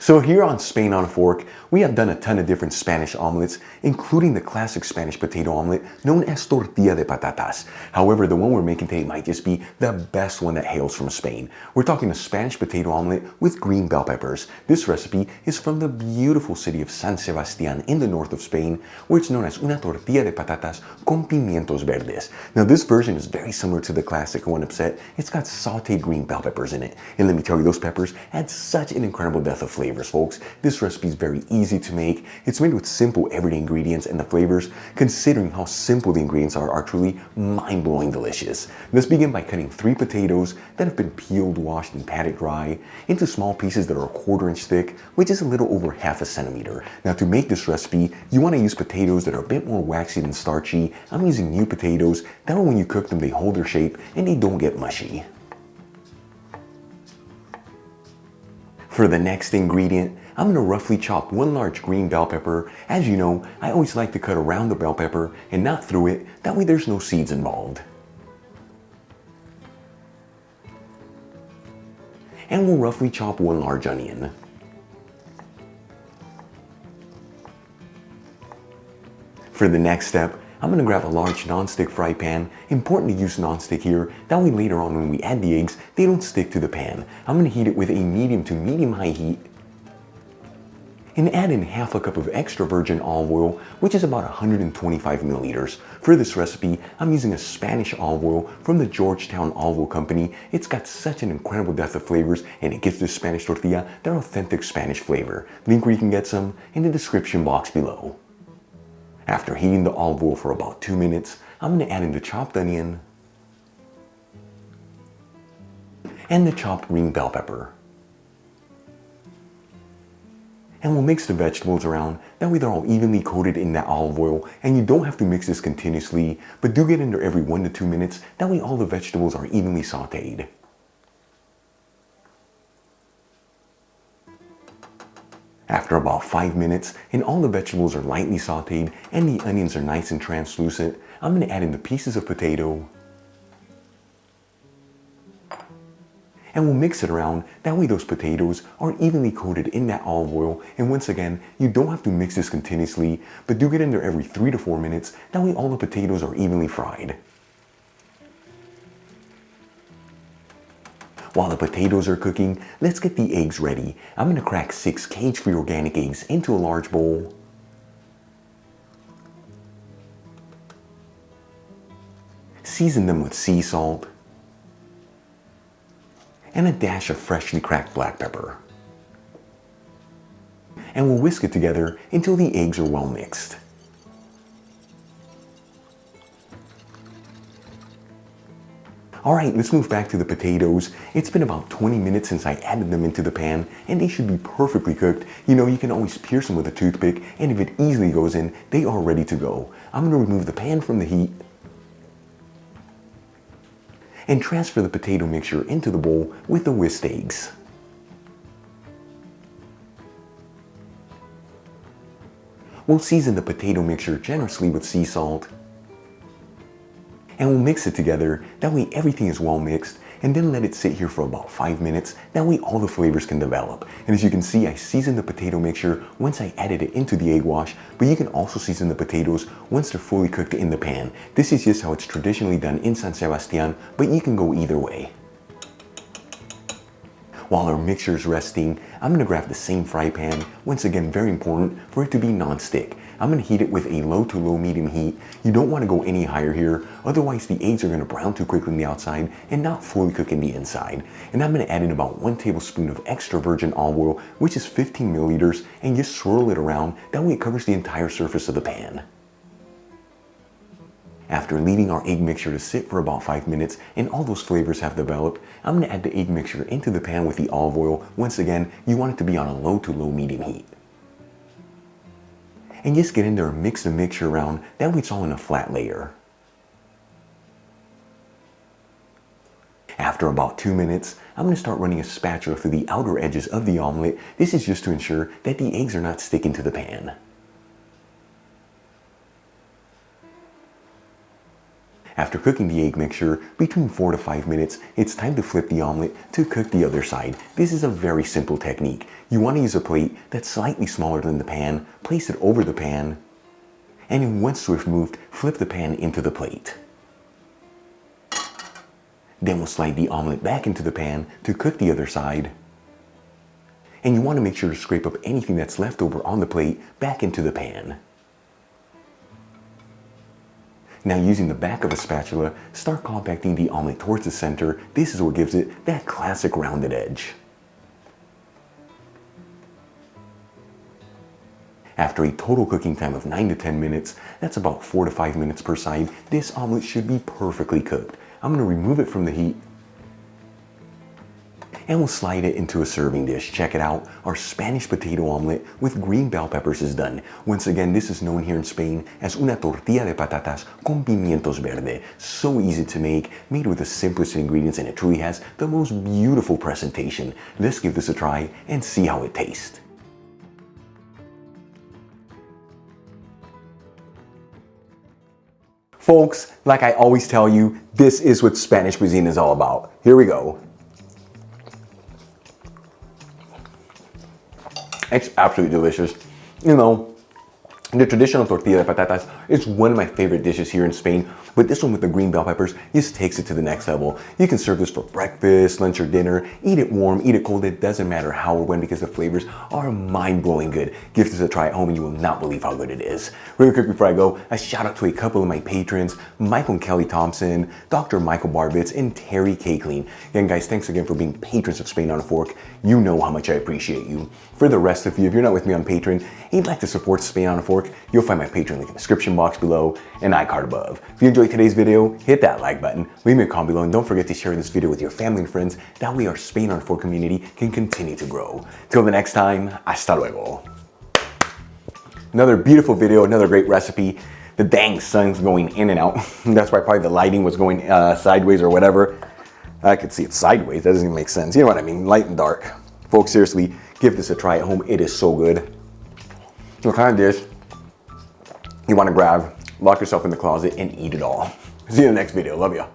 So here on Spain on a Fork, we have done a ton of different Spanish omelets, including the classic Spanish potato omelet known as tortilla de patatas. However, the one we're making today might just be the best one that hails from Spain. We're talking a Spanish potato omelet with green bell peppers. This recipe is from the beautiful city of San Sebastian in the north of Spain, where it's known as una tortilla de patatas con pimientos verdes. Now this version is very similar to the classic one upset. It's got sauteed green bell peppers in it. And let me tell you, those peppers add such an incredible depth of flavors, folks. This recipe is very easy to make. It's made with simple everyday ingredients, and the flavors, considering how simple the ingredients are truly mind-blowing delicious. Let's begin by cutting 3 potatoes that have been peeled, washed, and patted dry into small pieces that are 1/4 inch thick, which is a little over 1/2 centimeter. Now to make this recipe, you want to use potatoes that are a bit more waxy than starchy. I'm using new potatoes. That way when you cook them, they hold their shape and they don't get mushy. For the next ingredient, I'm going to roughly chop 1 large green bell pepper. As you know, I always like to cut around the bell pepper and not through it. That way there's no seeds involved. And we'll roughly chop 1 large onion. For the next step, I'm going to grab a large non-stick fry pan. Important to use non-stick here, that way later on when we add the eggs, they don't stick to the pan. I'm going to heat it with a medium to medium-high heat and add in 1/2 cup of extra virgin olive oil, which is about 125 milliliters. For this recipe, I'm using a Spanish olive oil from the Georgetown Olive Oil Company. It's got such an incredible depth of flavors, and it gives this Spanish tortilla their authentic Spanish flavor. Link where you can get some in the description box below. After heating the olive oil for about 2 minutes, I'm going to add in the chopped onion and the chopped green bell pepper. And we'll mix the vegetables around, that way they're all evenly coated in that olive oil, and you don't have to mix this continuously, but do get in there every 1 to 2 minutes, that way all the vegetables are evenly sauteed. After about 5 minutes, and all the vegetables are lightly sauteed and the onions are nice and translucent, I'm going to add in the pieces of potato. And we'll mix it around, that way those potatoes are evenly coated in that olive oil. And once again, you don't have to mix this continuously, but do get in there every 3 to 4 minutes, that way all the potatoes are evenly fried. While the potatoes are cooking, let's get the eggs ready. I'm going to crack 6 cage-free organic eggs into a large bowl. Season them with sea salt and a dash of freshly cracked black pepper. And we'll whisk it together until the eggs are well mixed. Alright, let's move back to the potatoes. It's been about 20 minutes since I added them into the pan, and they should be perfectly cooked. You know, you can always pierce them with a toothpick, and if it easily goes in, they are ready to go. I'm going to remove the pan from the heat and transfer the potato mixture into the bowl with the whisked eggs. We'll season the potato mixture generously with sea salt, and we'll mix it together, that way everything is well mixed, and then let it sit here for about 5 minutes, that way all the flavors can develop. And as you can see, I seasoned the potato mixture once I added it into the egg wash, but you can also season the potatoes once they're fully cooked in the pan. This is just how it's traditionally done in San Sebastian, but you can go either way. While our mixture is resting, I'm going to grab the same fry pan, once again very important for it to be non-stick. I'm going to heat it with a low to low medium heat. You don't want to go any higher here, otherwise the eggs are going to brown too quickly on the outside and not fully cook in the inside. And I'm going to add in about 1 tablespoon of extra virgin olive oil, which is 15 milliliters, and just swirl it around, that way it covers the entire surface of the pan. After leaving our egg mixture to sit for about 5 minutes and all those flavors have developed, I'm going to add the egg mixture into the pan with the olive oil. Once again, you want it to be on a low to low medium heat. And just get in there and mix the mixture around, that way it's all in a flat layer. After about 2 minutes, I'm going to start running a spatula through the outer edges of the omelet. This is just to ensure that the eggs are not sticking to the pan. After cooking the egg mixture between 4 to 5 minutes, it's time to flip the omelet to cook the other side. This is a very simple technique. You want to use a plate that's slightly smaller than the pan, place it over the pan, and in one swift move, flip the pan into the plate. Then we'll slide the omelet back into the pan to cook the other side. And you want to make sure to scrape up anything that's left over on the plate back into the pan. Now using the back of a spatula, start compacting the omelet towards the center. This is what gives it that classic rounded edge. After a total cooking time of 9 to 10 minutes, that's about 4 to 5 minutes per side, this omelet should be perfectly cooked. I'm going to remove it from the heat and we'll slide it into a serving dish. Check it out, our Spanish potato omelet with green bell peppers is done. Once again, this is known here in Spain as una tortilla de patatas con pimientos verde. So easy to make, made with the simplest ingredients, and it truly has the most beautiful presentation. Let's give this a try and see how it tastes. Folks, like I always tell you, this is what Spanish cuisine is all about. Here we go. It's absolutely delicious. You know, the traditional tortilla de patatas is one of my favorite dishes here in Spain, but this one with the green bell peppers just takes it to the next level. You can serve this for breakfast, lunch, or dinner. Eat it warm, eat it cold, it doesn't matter how or when because the flavors are mind-blowing good. Give this a try at home and you will not believe how good it is. Really quick before I go, a shout out to a couple of my patrons, Michael and Kelly Thompson, Dr. Michael Barbitz, and Terry K. Clean. Again, guys, thanks again for being patrons of Spain on a Fork. You know how much I appreciate you. For the rest of you, if you're not with me on Patreon and you'd like to support Spain on a Fork, you'll find my Patreon link in the description box below and iCard above. If you enjoyed today's video, hit that like button, leave me a comment below, and don't forget to share this video with your family and friends. That way our Spain on a Fork community can continue to grow. Till the next time, hasta luego. Another beautiful video, another great recipe. The dang sun's going in and out. That's why probably the lighting was going sideways or whatever. I could see it sideways, that doesn't even make sense. You know what I mean, light and dark. Folks, seriously, give this a try at home. It is so good. What kind of dish you want to grab, lock yourself in the closet, and eat it all. See you in the next video. Love ya.